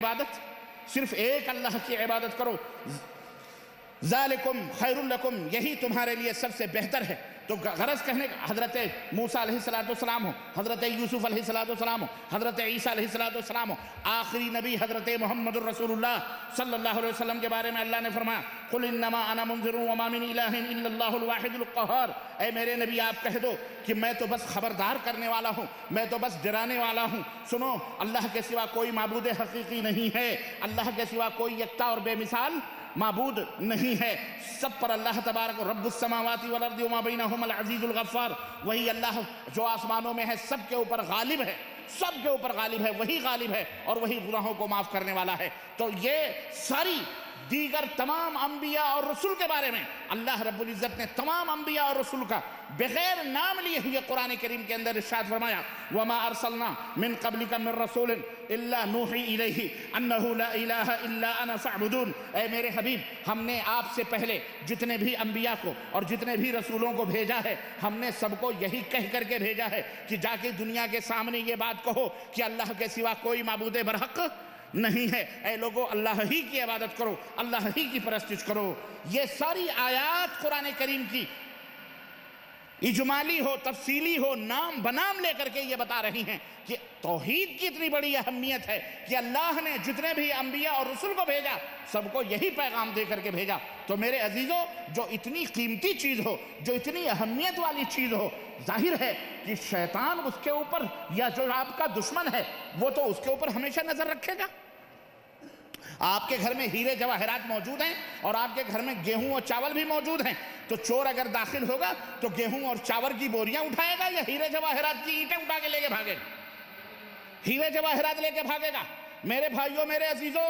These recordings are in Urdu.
عبادت، صرف ایک اللہ کی عبادت کرو. ذالکم خیر لکم، یہی تمہارے لیے سب سے بہتر ہے. تو غرض کہنے کا حضرت موسیٰ علیہ السلام ہو، حضرت یوسف علیہ السلام ہو، حضرت عیسیٰ علیہ السلام ہو، آخری نبی حضرت محمد الرسول اللہ صلی اللہ علیہ وسلم کے بارے میں اللہ نے فرمایا قل انما انا منذر وما من الہ الا اللہ الواحد القہار. اے میرے نبی آپ کہہ دو کہ میں تو بس خبردار کرنے والا ہوں، میں تو بس ڈرانے والا ہوں. سنو، اللہ کے سوا کوئی معبود حقیقی نہیں ہے، اللہ کے سوا کوئی یکتا اور بے مثال معبود نہیں ہے. سب پر اللہ تبارک رب السماوات والارض وما بینہما العزیز الغفار، وہی اللہ جو آسمانوں میں ہے سب کے اوپر غالب ہے، سب کے اوپر غالب ہے، وہی غالب ہے اور وہی گناہوں کو معاف کرنے والا ہے. تو یہ ساری دیگر تمام انبیاء اور رسول کے بارے میں اللہ رب العزت نے تمام انبیاء اور رسول کا بغیر نام لیے ہوئے قرآن کریم کے اندر ارشاد فرمایا وَمَا أَرْسَلْنَا مِن قَبْلِكَ مِن رَسُولٍ إِلَّا نُوحِي إِلَيْهِ أَنَّهُ لَا إِلَهَ إِلَّا أَنَا فَاعْبُدُونِ. اے میرے حبیب، ہم نے آپ سے پہلے جتنے بھی انبیاء کو اور جتنے بھی رسولوں کو بھیجا ہے، ہم نے سب کو یہی کہہ کر کے بھیجا ہے کہ جا کے دنیا کے سامنے یہ بات کہو کہ اللہ کے سوا کوئی معبود برحق نہیں ہے. اے لوگو، اللہ ہی کی عبادت کرو، اللہ ہی کی پرستش کرو. یہ ساری آیات قرآن کریم کی اجمالی ہو، تفصیلی ہو، نام بنام لے کر کے یہ بتا رہی ہیں کہ توحید کی اتنی بڑی اہمیت ہے کہ اللہ نے جتنے بھی انبیاء اور رسول کو بھیجا سب کو یہی پیغام دے کر کے بھیجا. تو میرے عزیزو، جو اتنی قیمتی چیز ہو، جو اتنی اہمیت والی چیز ہو، ظاہر ہے کہ شیطان اس کے اوپر، یا جو آپ کا دشمن ہے وہ تو اس کے اوپر ہمیشہ نظر رکھے گا. آپ کے گھر میں ہیرے جواہرات موجود ہیں اور آپ کے گھر میں گیہوں اور چاول بھی موجود ہیں، تو چور اگر داخل ہوگا تو گیہوں اور چاول کی بوریاں اٹھائے گا یا ہیرے جواہرات کی اینٹیں اٹھا کے لے کے بھاگے گا؟ ہیرے جواہرات لے کے بھاگے گا. میرے بھائیوں، میرے عزیزو،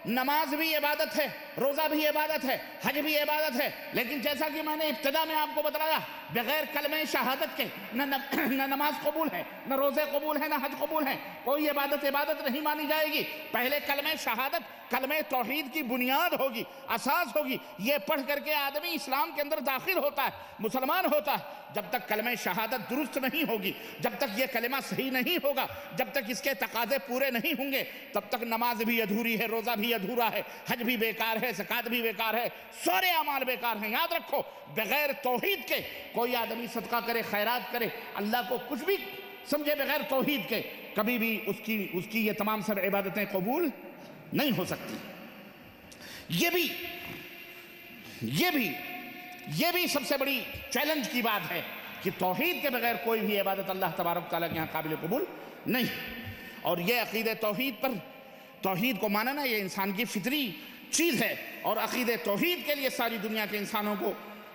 نماز بھی عبادت ہے، روزہ بھی عبادت ہے، حج بھی عبادت ہے، لیکن جیسا کہ میں نے ابتدا میں آپ کو بتایا بغیر کلمہ شہادت کے نہ نماز قبول ہے، نہ روزے قبول ہے، نہ حج قبول ہے. کوئی عبادت نہیں مانی جائے گی. پہلے کلمہ شہادت، کلمہ توحید کی بنیاد ہوگی، اساس ہوگی. یہ پڑھ کر کے آدمی اسلام کے اندر داخل ہوتا ہے، مسلمان ہوتا ہے. جب تک کلمہ شہادت درست نہیں ہوگی، جب تک یہ کلمہ صحیح نہیں ہوگا، جب تک اس کے تقاضے پورے نہیں ہوں گے، تب تک نماز بھی ادھوری ہے، روزہ بھی ادھورا ہے، حج بھی بیکار ہے، زکوٰۃ بھی بیکار ہے، سارے اعمال بیکار ہیں. یاد رکھو، بغیر توحید کے کوئی آدمی صدقہ کرے، خیرات کرے، اللہ کو کچھ بھی سمجھے، بغیر توحید کے کبھی بھی اس کی یہ تمام سب عبادتیں قبول نہیں ہو سکتی. یہ بھی سب سے بڑی چیلنج کی بات ہے کہ توحید کے بغیر کوئی بھی عبادت اللہ تبارک تعالیٰ کے یہاں قابل قبول نہیں. اور یہ عقید توحید کو ماننا یہ انسان کی فطری چیز ہے. اور عقید توحید کے لیے ساری دنیا کے انسانوں کو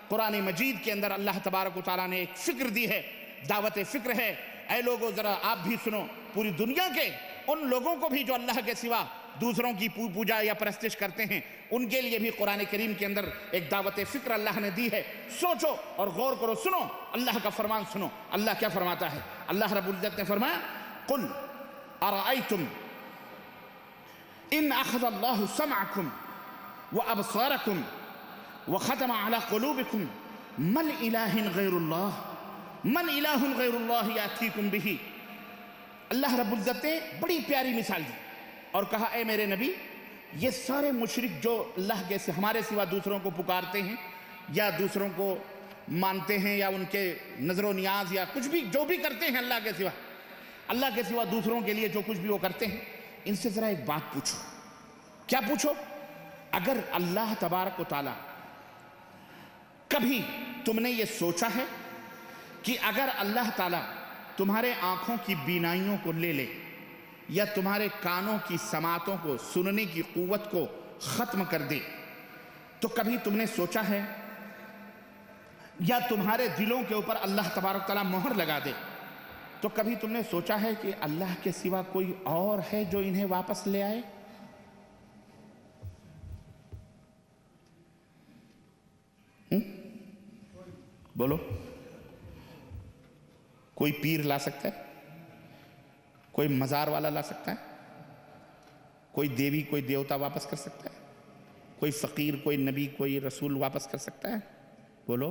قرآن مجید کے اندر اللہ تبارک و تعالیٰ نے ایک فکر دی ہے، دعوت فکر ہے. اے لوگو، ذرا آپ بھی سنو، پوری دنیا کے ان لوگوں کو بھی جو اللہ کے سوا دوسروں کی پوجا یا پرستش کرتے ہیں، ان کے لیے بھی قرآن کریم کے اندر ایک دعوت فکر اللہ نے دی ہے. سوچو اور غور کرو، سنو اللہ کا فرمان، سنو اللہ کیا فرماتا ہے. اللہ رب العزت نے فرمایا قل ارأیتم ان اخذ اللہ سمعکم وابصارکم وختم علی قلوبکم من الہ غیر اللہ یاتیکم بہ. اللہ رب العزت نے بڑی پیاری مثال دی اور کہا اے میرے نبی، یہ سارے مشرک جو اللہ کے ہمارے سوا دوسروں کو پکارتے ہیں یا دوسروں کو مانتے ہیں یا ان کے نظر و نیاز یا کچھ بھی جو بھی کرتے ہیں اللہ کے سوا دوسروں کے لیے جو کچھ بھی وہ کرتے ہیں، ان سے ذرا ایک بات پوچھو. کیا پوچھو؟ اگر اللہ تبارک و تعالی، کبھی تم نے یہ سوچا ہے کہ اگر اللہ تعالی تمہارے آنکھوں کی بینائیوں کو لے لے یا تمہارے کانوں کی سماعتوں کو، سننے کی قوت کو ختم کر دے، تو کبھی تم نے سوچا ہے، یا تمہارے دلوں کے اوپر اللہ تبارک تعالیٰ مہر لگا دے، تو کبھی تم نے سوچا ہے کہ اللہ کے سوا کوئی اور ہے جو انہیں واپس لے آئے؟ بولو، کوئی پیر لا سکتا ہے؟ کوئی مزار والا لا سکتا ہے؟ کوئی دیوی، کوئی دیوتا واپس کر سکتا ہے؟ کوئی فقیر، کوئی نبی، کوئی رسول واپس کر سکتا ہے؟ بولو،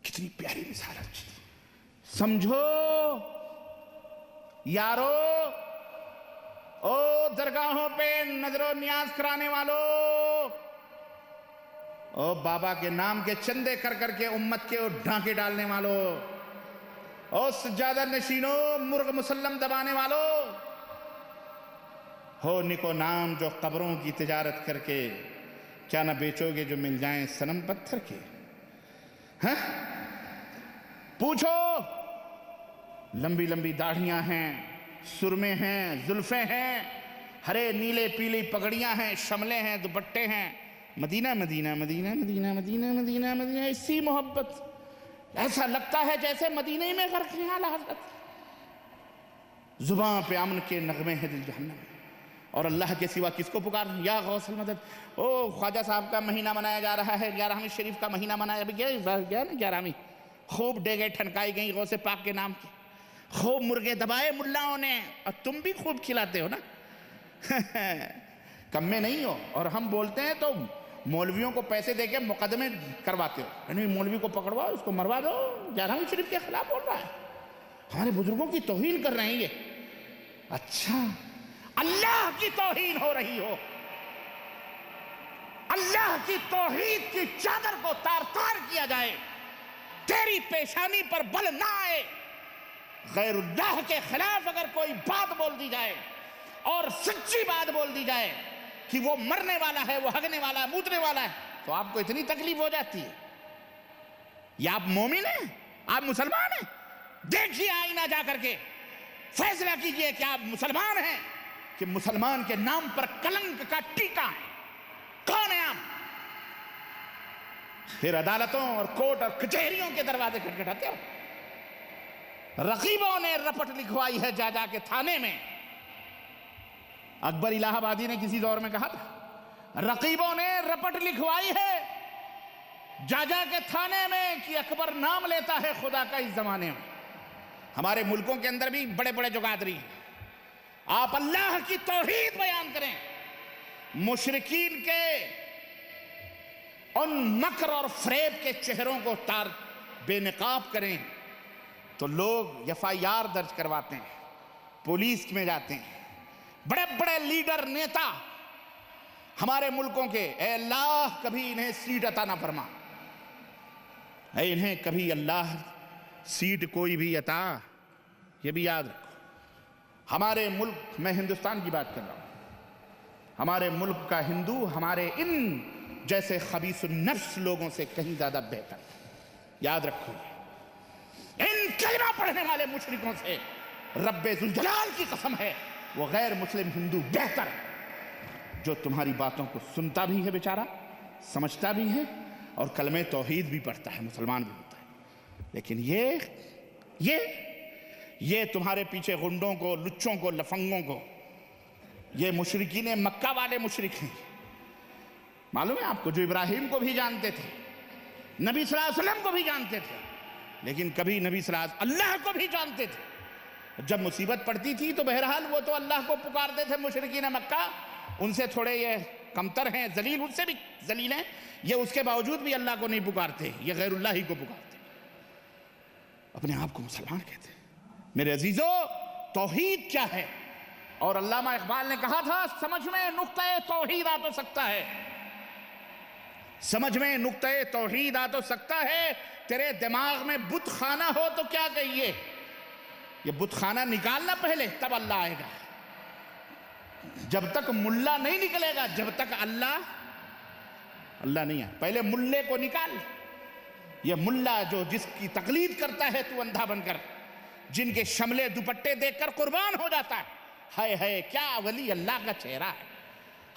کتنی پیاری مثال ہے. سمجھو یارو، او درگاہوں پہ نظر و نیاز کرانے والوں، او بابا کے نام کے چندے کر کر کے امت کے ڈھانکے ڈالنے والوں، او سجادہ نشینوں، مرغ مسلم دبانے والوں، ہو نکو نام جو قبروں کی تجارت کر کے کیا نہ بیچو گے جو مل جائیں صنم پتھر کے؟ ہاں پوچھو، لمبی لمبی داڑھیاں ہیں، سرمے ہیں، زلفیں ہیں، ہرے نیلے پیلی پگڑیاں ہیں، شملیں ہیں، دوپٹے ہیں، مدینہ مدینہ مدینہ مدینہ مدینہ مدینہ مدینہ، اسی محبت، ایسا لگتا ہے جیسے مدینہ ہی میں غرق ہیں اعلیٰ حضرت۔ زباں پہ امن کے نغمے ہیں دل جہنم، اور اللہ کے سوا کس کو پکار؟ یا غوث المدد۔ او خواجہ صاحب کا مہینہ منایا جا رہا ہے، 11ویں شریف کا مہینہ منایا گیا نا 11ویں، خوب ڈیگے ٹھنکائی گئی غوث پاک کے نام کی، خوب مرغے دبائے ملاؤں نے، اور تم بھی خوب کھلاتے ہو نا، کم میں نہیں ہو۔ اور ہم بولتے ہیں تو مولویوں کو پیسے دے کے مقدمے کرواتے ہو، یعنی مولوی کو پکڑواؤ، اس کو مروا دو، 11ویں شریف کے خلاف بول رہا ہے، ہمارے بزرگوں کی توہین کر رہے ہیں یہ۔ اچھا اللہ کی توہین ہو رہی ہو، اللہ کی توحید کی چادر کو تار تار کیا جائے، تیری پیشانی پر بل نہ آئے، غیر اللہ کے خلاف اگر کوئی بات بول دی جائے اور سچی بات بول دی جائے کہ وہ مرنے والا ہے، وہ ہگنے والا ہے، موتنے والا ہے، تو آپ کو اتنی تکلیف ہو جاتی ہے؟ یا آپ مومن ہیں، آپ مسلمان ہیں؟ دیکھیے آئینہ جا کر کے فیصلہ کیجئے کہ آپ مسلمان ہیں کہ مسلمان کے نام پر کلنک کا ٹیکا ہے؟ کون ہے آپ؟ پھر عدالتوں اور کورٹ اور کچہریوں کے دروازے کھٹکھٹاتے ہو۔ رقیبوں نے رپٹ لکھوائی ہے جا جا کے تھانے میں۔ اکبر الہ آبادی نے کسی دور میں کہا تھا، رقیبوں نے رپٹ لکھوائی ہے جا جا کے تھانے میں کہ اکبر نام لیتا ہے خدا کا اس زمانے میں۔ ہمارے ملکوں کے اندر بھی بڑے بڑے جو قادری ہیں، آپ اللہ کی توحید بیان کریں، مشرکین کے ان مکر اور فریب کے چہروں کو بے نقاب کریں تو لوگ FIR درج کرواتے ہیں، پولیس میں جاتے ہیں۔ بڑے بڑے لیڈر نیتا ہمارے ملکوں کے، اے اللہ کبھی انہیں سیٹ عطا نہ فرما، اے انہیں کبھی اللہ سیٹ کوئی بھی عطا، یہ بھی یاد رکھو۔ ہمارے ملک، میں ہندوستان کی بات کر رہا ہوں، ہمارے ملک کا ہندو ہمارے ان جیسے خبیث النفس لوگوں سے کہیں زیادہ بہتر ہے، یاد رکھو۔ ان کلمہ پڑھنے والے مشرکوں سے رب ذوالجلال کی قسم ہے وہ غیر مسلم ہندو بہتر ہے، جو تمہاری باتوں کو سنتا بھی ہے بیچارہ، سمجھتا بھی ہے اور کلمہ توحید بھی پڑھتا ہے، مسلمان بھی ہوتا ہے۔ لیکن یہ تمہارے پیچھے غنڈوں کو، لچوں کو، لفنگوں کو، یہ مشرکین مکہ والے مشرک ہیں، معلوم ہے آپ کو، جو ابراہیم کو بھی جانتے تھے، نبی صلی اللہ علیہ وسلم کو بھی جانتے تھے، لیکن کبھی نبی صلی اللہ علیہ وسلم اللہ کو بھی جانتے تھے۔ جب مصیبت پڑتی تھی تو بہرحال وہ تو اللہ کو پکارتے تھے، مشرکین مکہ ان سے تھوڑے یہ کمتر ہیں، ذلیل، ان سے بھی ذلیل ہیں، یہ اس کے باوجود بھی اللہ کو نہیں پکارتے، یہ غیر اللہ ہی کو پکارتے، اپنے آپ کو مسلمان کہتے ہیں۔ میرے عزیزو، توحید کیا ہے؟ اور علامہ اقبال نے کہا تھا، سمجھ میں نقطہ توحید آ تو سکتا ہے، سمجھ میں نقطہ توحید آ تو سکتا ہے، تیرے دماغ میں بت خانہ ہو تو کیا کہیے؟ یہ بت خانہ نکالنا پہلے، تب اللہ آئے گا۔ جب تک ملا نہیں نکلے گا، جب تک اللہ نہیں آئے، پہلے ملے کو نکال۔ یہ ملا جو جس کی تقلید کرتا ہے تو اندھا بن کر، جن کے شملے دوپٹے دیکھ کر قربان ہو جاتا ہے، ہائے ہائے کیا ولی اللہ کا چہرہ ہے،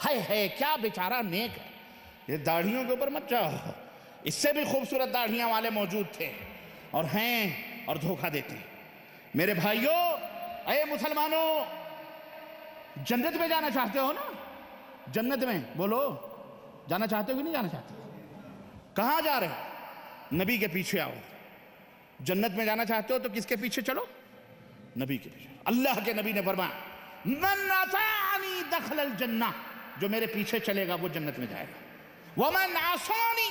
ہائے ہائے کیا بیچارہ نیک ہے۔ یہ داڑھیوں کے اوپر مت جاؤ، اس سے بھی خوبصورت داڑھیاں والے موجود تھے اور ہیں اور دھوکہ دیتے ہیں۔ میرے بھائیوں، اے مسلمانوں، جنت میں جانا چاہتے ہو نا؟ جنت میں بولو، جانا چاہتے ہو کہ نہیں جانا چاہتے؟ کہاں جا رہے ہو؟ نبی کے پیچھے آؤ۔ جنت میں جانا چاہتے ہو تو کس کے پیچھے چلو؟ نبی کے پیچھے۔ اللہ کے نبی نے فرمایا، من اطاعنی دخل الجنہ، جو میرے پیچھے چلے گا وہ جنت میں جائے گا، ومن عصانی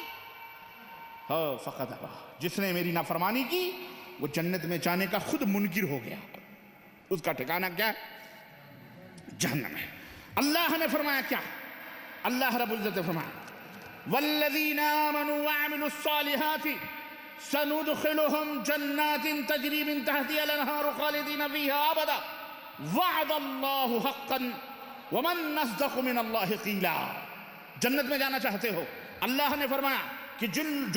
فقط ابا، جس نے میری نافرمانی کی وہ جنت میں جانے کا خود منکر ہو گیا، اس کا ٹھکانہ کیا ہے؟ جہنم ہے۔ اللہ نے فرمایا کیا؟ اللہ رب العزت نے فرمایا والذین آمنوا وعملوا الصالحات سندخلهم جنات تجری من تحتها الانہار خالدین فیہا ابدا وعد اللہ حقا ومن اصدق من اللہ قیلا۔ جنت میں جانا چاہتے ہو، اللہ نے فرمایا کہ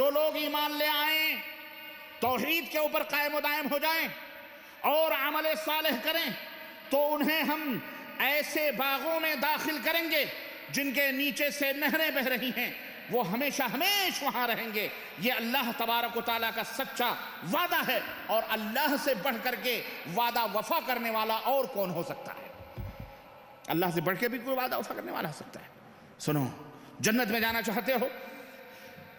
جو لوگ ایمان لے آئیں، توحید کے اوپر قائم و دائم ہو جائیں اور عمل صالح کریں تو انہیں ہم ایسے باغوں میں داخل کریں گے جن کے نیچے سے نہریں بہ رہی ہیں، وہ ہمیشہ ہمیشہ وہاں رہیں گے۔ یہ اللہ تبارک و تعالیٰ کا سچا وعدہ ہے، اور اللہ سے بڑھ کر کے وعدہ وفا کرنے والا اور کون ہو سکتا ہے؟ اللہ سے بڑھ کے بھی کوئی وعدہ وفا کرنے والا ہو سکتا ہے؟ سنو، جنت میں جانا چاہتے ہو،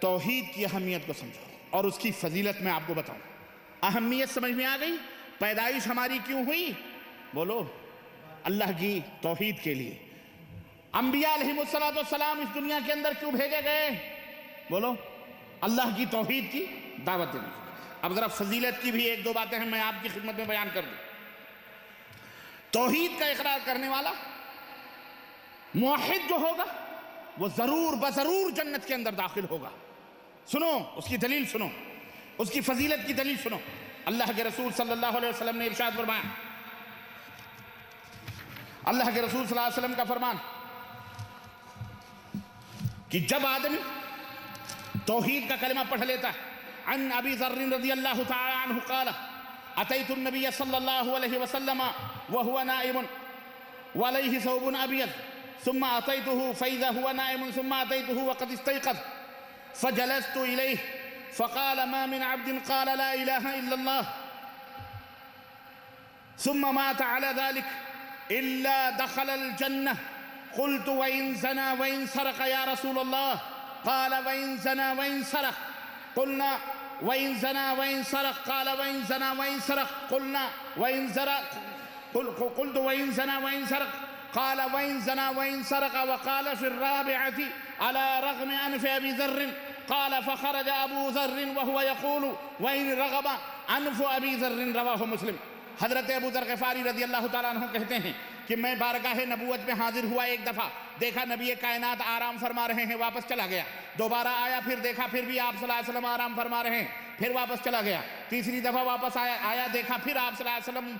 توحید کی اہمیت کو سمجھو اور اس کی فضیلت میں آپ کو بتاؤں۔ اہمیت سمجھ میں آ گئی؟ پیدائش ہماری کیوں ہوئی؟ بولو، اللہ کی توحید کے لیے۔ انبیاء علیہ السلام اس دنیا کے اندر کیوں بھیجے گئے؟ بولو، اللہ کی توحید کی دعوت دینے۔ اب ذرا فضیلت کی بھی ایک دو باتیں ہیں میں آپ کی خدمت میں بیان کر دوں۔ توحید کا اقرار کرنے والا موحد جو ہوگا وہ ضرور بضرور جنت کے اندر داخل ہوگا۔ سنو اس کی دلیل، سنو اس کی فضیلت کی دلیل سنو۔ اللہ کے رسول صلی اللہ علیہ وسلم نے ارشاد فرمایا، اللہ کے رسول صلی اللہ علیہ وسلم کا فرمان کہ جب آدمی توحید کا کلمہ پڑھ لیتا ہے، عن ابی ذر رضی اللہ تعالی عنہ قال اتیت النبی صلی اللہ علیہ وسلم وهو نائم وعليه ثوب ابيض ثم اتيته فاذا هو نائم ثم اتيته وقد استيقظ فجلست اليه فقال ما من عبد قال لا اله الا الله ثم مات على ذلك الا دخل الجنه قلت وإن زنا وإن سرق يا رسول الله قال وإن زنا وإن سرق قلنا وإن زنا وإن سرق قال وإن زنا وإن سرق قلنا وإن سرق قلت وإن زنا وإن سرق قال وإن زنا وإن سرق وقال في الرابعة على رغم أنف أبي ذر قال فخرج أبو ذر وهو يقول وإن رغب أنف أبي ذر رواه مسلم۔ حضرت ابو ذر غفاری رضی اللہ تعالیٰ عنہ کہتے ہیں کہ میں بارگاہ نبوت میں حاضر ہوا، ایک دفعہ دیکھا نبی کائنات آرام فرما رہے ہیں، واپس چلا گیا، دوبارہ آیا پھر دیکھا پھر بھی آپ صلی اللہ علیہ وسلم آرام فرما رہے ہیں، پھر واپس چلا گیا، تیسری دفعہ واپس آیا دیکھا پھر آپ صلی اللہ علیہ وسلم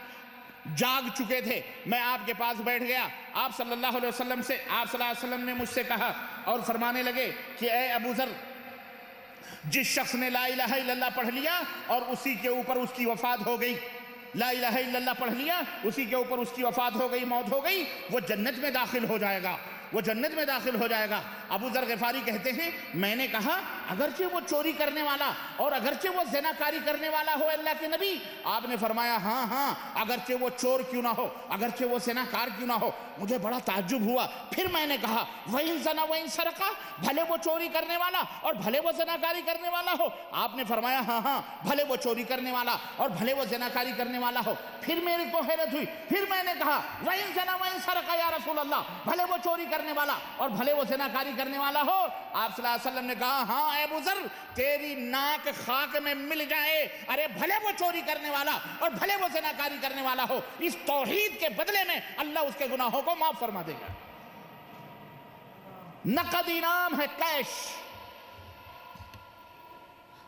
جاگ چکے تھے، میں آپ کے پاس بیٹھ گیا، آپ صلی اللہ علیہ وسلم سے آپ صلی اللہ علیہ وسلم نے مجھ سے کہا اور فرمانے لگے کہ اے ابو ذر، جس شخص نے لا الہ الا اللہ پڑھ لیا اور اسی کے اوپر اس کی وفات ہو گئی، لا الہ الا اللہ پڑھ لیا اسی کے اوپر اس کی وفات ہو گئی، موت ہو گئی، وہ جنت میں داخل ہو جائے گا، وہ جنت میں داخل ہو جائے گا۔ ابو ذر غفاری کہتے ہیں میں نے کہا اگرچہ وہ چوری کرنے والا اور اگرچہ وہ زنا کاری کرنے والا ہو اللہ کے نبی، آپ نے فرمایا ہاں ہاں اگرچہ وہ چور کیوں نہ ہو، اگرچہ وہ زنا کار کیوں نہ ہو۔ مجھے بڑا تعجب ہوا، پھر میں نے کہا وَإِن زَنَا وَإِن سَرَقَ، بھلے وہ چوری کرنے والا اور بھلے وہ زنا کاری کرنے والا ہو، آپ نے فرمایا ہاں ہاں بھلے وہ چوری کرنے والا اور بھلے وہ زنا کاری کرنے والا ہو۔ پھر میرے کو حیرت ہوئی، پھر میں نے کہا وَإِن زَنَا وَإِن سَرَقَ یا رسول اللہ، بھلے وہ چوری کرنے والا اور بھلے وہ زنا کاری کرنے والا ہو۔ آپ صلی اللہ علیہ وسلم نے کہا ہاں اے ابو ذر تیری ناک خاک میں مل جائے، ارے بھلے وہ چوری کرنے والا اور بھلے وہ زنا کاری کرنے والا ہو، اس توحید کے بدلے میں اللہ اس کے گناہوں کو معاف فرما دے گا۔ نقد انعام ہے، کیش۔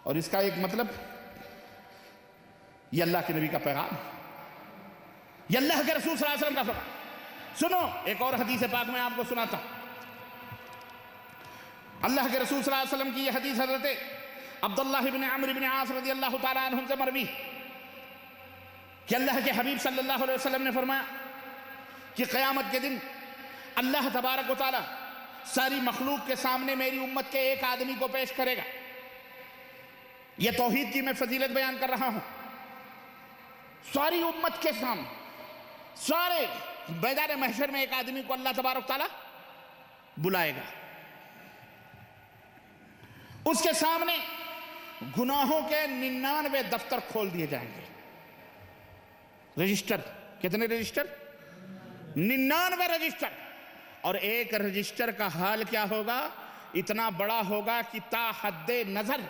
اور اس کا ایک مطلب یہ اللہ کے نبی کا پیغام، یہ اللہ کے رسول صلی اللہ علیہ وسلم کا فرمان۔ سنو ایک اور حدیث پاک میں آپ کو سناتا ہوں۔ اللہ کے رسول صلی اللہ علیہ وسلم کی یہ حدیث حضرت عبداللہ بن عمرو بن عاص رضی اللہ تعالیٰ عنہم سے مروی کہ اللہ کے حبیب صلی اللہ علیہ وسلم نے فرمایا کہ قیامت کے دن اللہ تبارک و تعالیٰ ساری مخلوق کے سامنے میری امت کے ایک آدمی کو پیش کرے گا۔ یہ توحید کی میں فضیلت بیان کر رہا ہوں۔ ساری امت کے سامنے، سارے میدان محشر میں ایک آدمی کو اللہ تبارک تعالیٰ بلائے گا، اس کے سامنے گناہوں کے 99 دفتر کھول دیے جائیں گے۔ رجسٹر، کتنے رجسٹر؟ 99 رجسٹر۔ اور ایک رجسٹر کا حال کیا ہوگا؟ اتنا بڑا ہوگا کہ تا حد نظر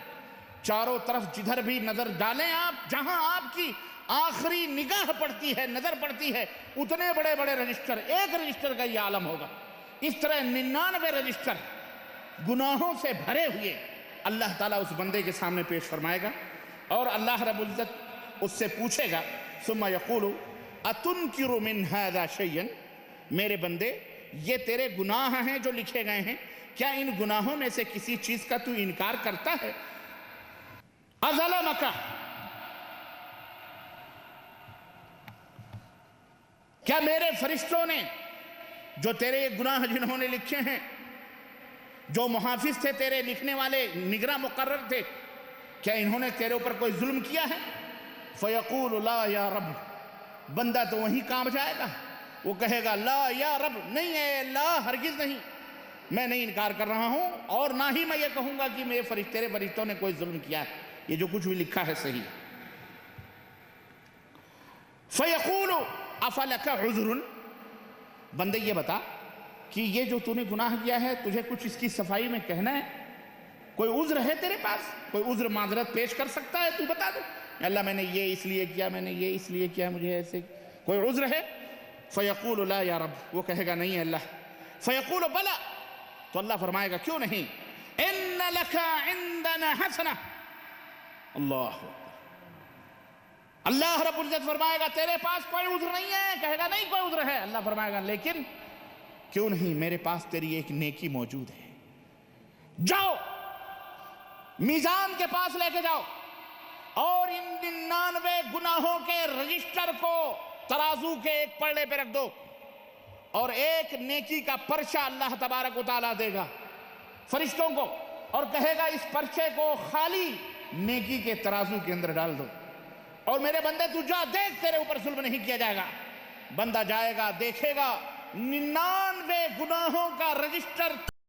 چاروں طرف جدھر بھی نظر ڈالیں آپ، جہاں آپ کی آخری نگاہ پڑتی ہے، نظر پڑتی ہے، اتنے بڑے بڑے رجسٹر، ایک رجسٹر کا یہ عالم ہوگا۔ اس طرح 99 رجسٹر گناہوں سے بھرے ہوئے اللہ تعالیٰ اس بندے کے سامنے پیش فرمائے گا، اور اللہ رب العزت اس سے پوچھے گا ثم یقول اتنکر من ھذا شیئا، میرے بندے یہ تیرے گناہ ہیں جو لکھے گئے ہیں، کیا ان گناہوں میں سے کسی چیز کا تو انکار کرتا ہے؟ اظلمک، کیا میرے فرشتوں نے جو تیرے گناہ جنہوں نے لکھے ہیں، جو محافظ تھے تیرے لکھنے والے، نگراں مقرر تھے، کیا انہوں نے تیرے اوپر کوئی ظلم کیا ہے؟ فیقول لا یا رب، بندہ تو وہیں کام جائے گا، وہ کہے گا لا یا رب، نہیں اے اللہ، ہرگز نہیں، میں نہیں انکار کر رہا ہوں، اور نہ ہی میں یہ کہوں گا کہ تیرے فرشتوں نے کوئی ظلم کیا ہے، یہ جو کچھ بھی لکھا ہے صحیح ہے۔ فیقول افلک عذر، بندے یہ بتا کہ یہ جو تو نے گناہ کیا ہے تجھے کچھ اس کی صفائی میں کہنا ہے؟ کوئی عذر ہے تیرے پاس؟ کوئی عذر معذرت پیش کر سکتا ہے؟ تو بتا دو، اللہ میں نے یہ اس لیے کیا، میں نے یہ اس لیے کیا، مجھے ایسے کوئی عذر ہے؟ فیقول لا یا رب، وہ کہے گا نہیں ہے اللہ۔ فیقول بلا، تو اللہ فرمائے گا کیوں نہیں، ان لک عندنا حسنہ، اللہ اللہ رب العزت فرمائے گا تیرے پاس کوئی عذر نہیں ہے، کہے گا نہیں کوئی عذر ہے، اللہ فرمائے گا لیکن کیوں نہیں، میرے پاس تیری ایک نیکی موجود ہے، جاؤ میزان کے پاس لے کے جاؤ، اور ان 99 گناہوں کے رجسٹر کو ترازو کے ایک پلڑے پہ رکھ دو، اور ایک نیکی کا پرچہ اللہ تبارک و تعالیٰ دے گا فرشتوں کو، اور کہے گا اس پرچے کو خالی نیکی کے ترازو کے اندر ڈال دو، اور میرے بندے تو جا، دیکھ تیرے اوپر ظلم نہیں کیا جائے گا۔ بندہ جائے گا، دیکھے گا 99 گناہوں کا رجسٹر